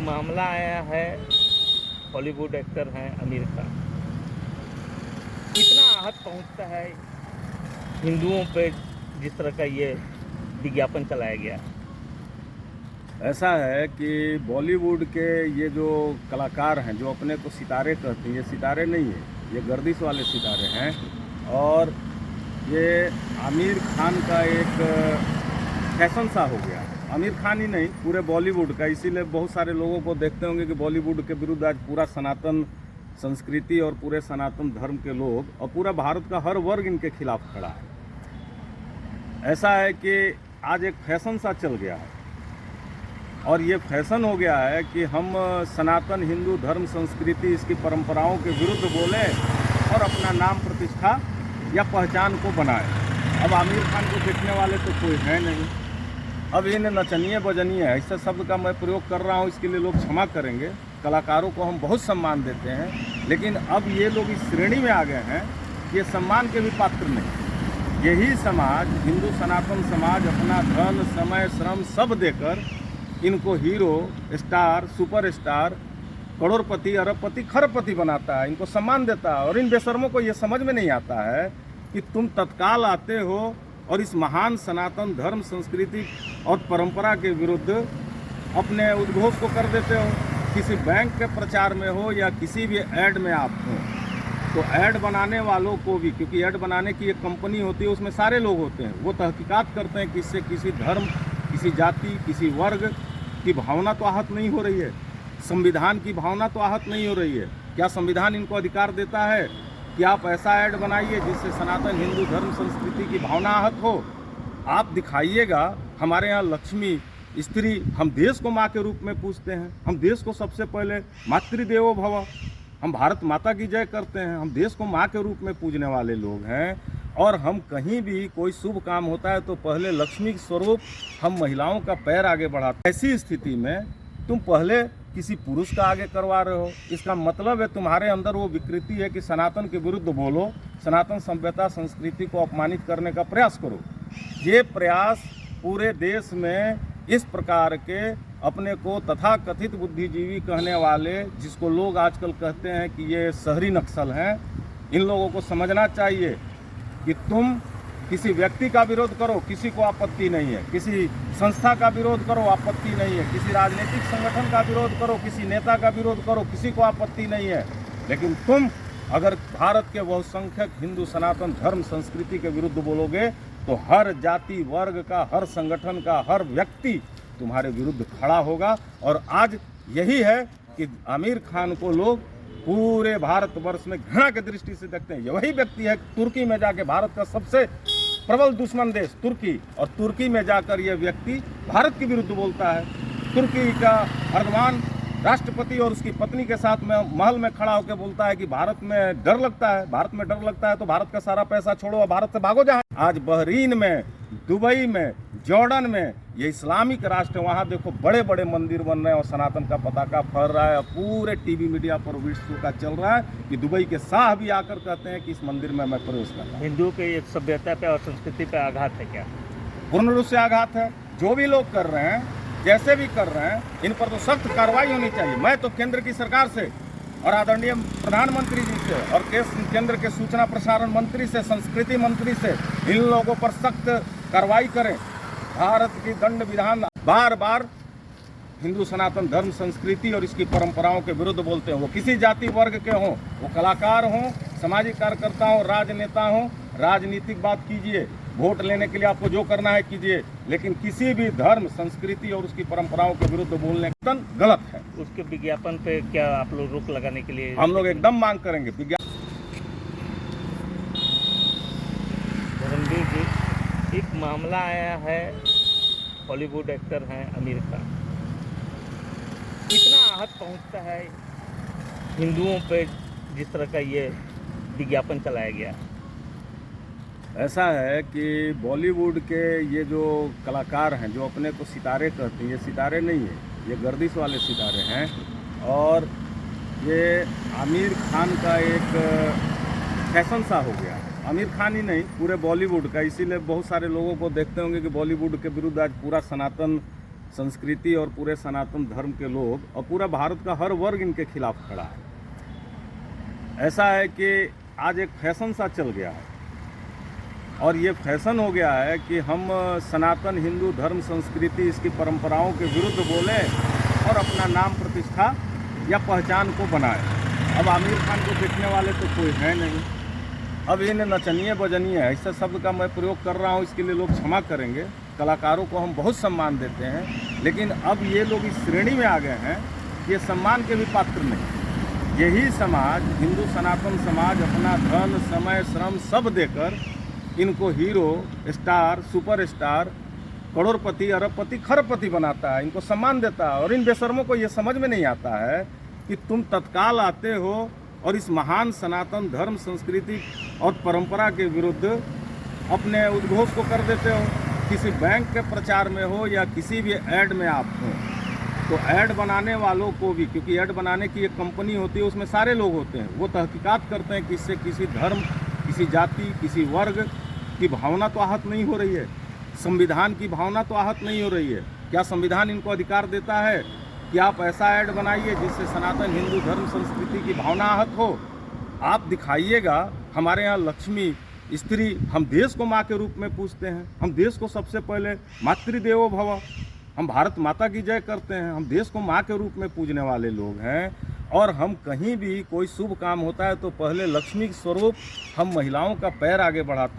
मामला आया है, हॉलीवुड एक्टर हैं आमिर खान। कितना आहत पहुंचता है हिंदुओं पे जिस तरह का ये विज्ञापन चलाया गया। ऐसा है कि बॉलीवुड के ये जो कलाकार हैं जो अपने को सितारे कहते हैं, ये सितारे नहीं है, ये गर्दिश वाले सितारे हैं। और ये आमिर खान का एक फैशन सा हो गया है। आमिर खान ही नहीं, पूरे बॉलीवुड का। इसीलिए बहुत सारे लोगों को देखते होंगे कि बॉलीवुड के विरुद्ध आज पूरा सनातन संस्कृति और पूरे सनातन धर्म के लोग और पूरा भारत का हर वर्ग इनके खिलाफ खड़ा है। ऐसा है कि आज एक फैशन सा चल गया है और ये फैशन हो गया है कि हम सनातन हिंदू धर्म संस्कृति इसकी परंपराओं के विरुद्ध बोले और अपना नाम प्रतिष्ठा या पहचान को बनाए। अब आमिर खान को देखने वाले तो कोई है नहीं। अब इन्हें नचनिए बजनिए ऐसे शब्द का मैं प्रयोग कर रहा हूँ, इसके लिए लोग क्षमा करेंगे। कलाकारों को हम बहुत सम्मान देते हैं, लेकिन अब ये लोग इस श्रेणी में आ गए हैं कि ये सम्मान के भी पात्र नहीं। यही समाज, हिंदू सनातन समाज, अपना धन समय श्रम सब देकर इनको हीरो, स्टार, सुपरस्टार, करोड़पति, अरबपति, खरबपति बनाता है, इनको सम्मान देता है। और इन बेशर्मों को ये समझ में नहीं आता है कि तुम तत्काल आते हो और इस महान सनातन धर्म संस्कृति और परंपरा के विरुद्ध अपने उद्घोष को कर देते हो। किसी बैंक के प्रचार में हो या किसी भी ऐड में आप हो, तो ऐड बनाने वालों को भी, क्योंकि ऐड बनाने की एक कंपनी होती है, उसमें सारे लोग होते हैं, वो तहकीकात करते हैं कि इससे किसी धर्म, किसी जाति, किसी वर्ग की भावना तो आहत नहीं हो रही है, संविधान की भावना तो आहत नहीं हो रही है। क्या संविधान इनको अधिकार देता है कि आप ऐसा ऐड बनाइए जिससे सनातन हिंदू धर्म संस्कृति की भावना आहत हो? आप दिखाइएगा। हमारे यहाँ लक्ष्मी, स्त्री, हम देश को माँ के रूप में पूजते हैं। हम देश को सबसे पहले मातृदेवो भव, हम भारत माता की जय करते हैं। हम देश को माँ के रूप में पूजने वाले लोग हैं। और हम कहीं भी कोई शुभ काम होता है तो पहले लक्ष्मी के स्वरूप हम महिलाओं का पैर आगे बढ़ाते हैं। ऐसी स्थिति में तुम पहले किसी पुरुष का आगे करवा रहे हो, इसका मतलब है तुम्हारे अंदर वो विकृति है कि सनातन के विरुद्ध बोलो, सनातन सभ्यता संस्कृति को अपमानित करने का प्रयास करो। ये प्रयास पूरे देश में इस प्रकार के अपने को तथाकथित बुद्धिजीवी कहने वाले, जिसको लोग आजकल कहते हैं कि ये शहरी नक्सल हैं, इन लोगों को समझना चाहिए कि तुम किसी व्यक्ति का विरोध करो, किसी को आपत्ति नहीं है। किसी संस्था का विरोध करो, आपत्ति नहीं है। किसी राजनीतिक संगठन का विरोध करो, किसी नेता का विरोध करो, किसी को आपत्ति नहीं है। लेकिन तुम अगर भारत के बहुसंख्यक हिंदू सनातन धर्म संस्कृति के विरुद्ध बोलोगे तो हर जाति वर्ग का, हर संगठन का, हर व्यक्ति तुम्हारे विरुद्ध खड़ा होगा। और आज यही है कि आमिर खान को लोग पूरे भारतवर्ष में घृणा की दृष्टि से देखते हैं। वही व्यक्ति है तुर्की में जाके, भारत का सबसे प्रबल दुश्मन देश तुर्की, और तुर्की में जाकर यह व्यक्ति भारत के विरुद्ध बोलता है। तुर्की का अर्दवान राष्ट्रपति और उसकी पत्नी के साथ में महल में खड़ा होकर बोलता है कि भारत में डर लगता है, भारत में डर लगता है तो भारत का सारा पैसा छोड़ो और भारत से भागो जहाँ। आज बहरीन में, दुबई में, जॉर्डन में, ये इस्लामिक राष्ट्र, वहाँ देखो बड़े बड़े मंदिर बन रहे हैं और सनातन का पताका फहर रहा है। पूरे टीवी मीडिया पर विश्व का चल रहा है कि दुबई के शाह भी आकर कहते हैं कि इस मंदिर में मैं प्रवेश कर रहा हूँ। हिंदुओं के सभ्यता पे और संस्कृति पे आघात है क्या? पूर्ण रूप से आघात है। जो भी लोग कर रहे हैं, जैसे भी कर रहे हैं, इन पर तो सख्त कार्रवाई होनी चाहिए। मैं तो केंद्र की सरकार से और आदरणीय प्रधानमंत्री जी से और केंद्र के सूचना प्रसारण मंत्री से, संस्कृति मंत्री से, इन लोगों पर सख्त कार्रवाई करें। भारत की दंड विधान बार बार हिंदू सनातन धर्म संस्कृति और इसकी परंपराओं के विरुद्ध बोलते हैं। वो किसी जाति वर्ग के हों, वो कलाकार हों, सामाजिक कार्यकर्ता हों, राजनेता हों। राजनीतिक बात कीजिए, वोट लेने के लिए आपको जो करना है कीजिए, लेकिन किसी भी धर्म संस्कृति और उसकी परंपराओं के विरुद्ध बोलने का गलत है। उसके विज्ञापन पे क्या आप लोग रोक लगाने के लिए? हम लोग एकदम मांग करेंगे विज्ञापन। धर्मवीर जी, एक मामला आया है, हॉलीवुड एक्टर हैं आमिर खान। कितना आहत पहुंचता है हिंदुओं पे जिस तरह का ये विज्ञापन चलाया गया। ऐसा है कि बॉलीवुड के ये जो कलाकार हैं जो अपने को सितारे कहते हैं, ये सितारे नहीं है, ये गर्दिश वाले सितारे हैं। और ये आमिर खान का एक फैशन सा हो गया है। आमिर खान ही नहीं, पूरे बॉलीवुड का। इसीलिए बहुत सारे लोगों को देखते होंगे कि बॉलीवुड के विरुद्ध आज पूरा सनातन संस्कृति और पूरे सनातन धर्म के लोग और पूरा भारत का हर वर्ग इनके खिलाफ खड़ा है। ऐसा है कि आज एक फैशन सा चल गया है और ये फैशन हो गया है कि हम सनातन हिंदू धर्म संस्कृति इसकी परंपराओं के विरुद्ध बोलें और अपना नाम प्रतिष्ठा या पहचान को बनाएं। अब आमिर खान को देखने वाले तो कोई है नहीं। अब इन नचनिए बजनिए ऐसे शब्द का मैं प्रयोग कर रहा हूँ, इसके लिए लोग क्षमा करेंगे। कलाकारों को हम बहुत सम्मान देते हैं, लेकिन अब ये लोग इस श्रेणी में आ गए हैं कि ये सम्मान के भी पात्र नहीं। यही समाज, हिंदू सनातन समाज, अपना धन समय श्रम सब देकर इनको हीरो, स्टार, सुपरस्टार, करोड़पति, अरबपति, खरबपति बनाता है, इनको सम्मान देता है। और इन बेशर्मों को ये समझ में नहीं आता है कि तुम तत्काल आते हो और इस महान सनातन धर्म संस्कृति और परंपरा के विरुद्ध अपने उद्घोष को कर देते हो। किसी बैंक के प्रचार में हो या किसी भी ऐड में आप हो, तो ऐड बनाने वालों को भी, क्योंकि ऐड बनाने की एक कंपनी होती है, उसमें सारे लोग होते हैं, वो तहकीकात करते हैं कि इससे किसी धर्म, किसी जाति, किसी वर्ग की भावना तो आहत नहीं हो रही है, संविधान की भावना तो आहत नहीं हो रही है। क्या संविधान इनको अधिकार देता है कि आप ऐसा ऐड बनाइए जिससे सनातन हिंदू धर्म संस्कृति की भावना आहत हो? आप दिखाइएगा। हमारे यहाँ लक्ष्मी, स्त्री, हम देश को माँ के रूप में पूजते हैं। हम देश को सबसे पहले मातृदेवो भव, हम भारत माता की जय करते हैं। हम देश को माँ के रूप में पूजने वाले लोग हैं। और हम कहीं भी कोई शुभ काम होता है तो पहले लक्ष्मी स्वरूप हम महिलाओं का पैर आगे बढ़ाते हैं।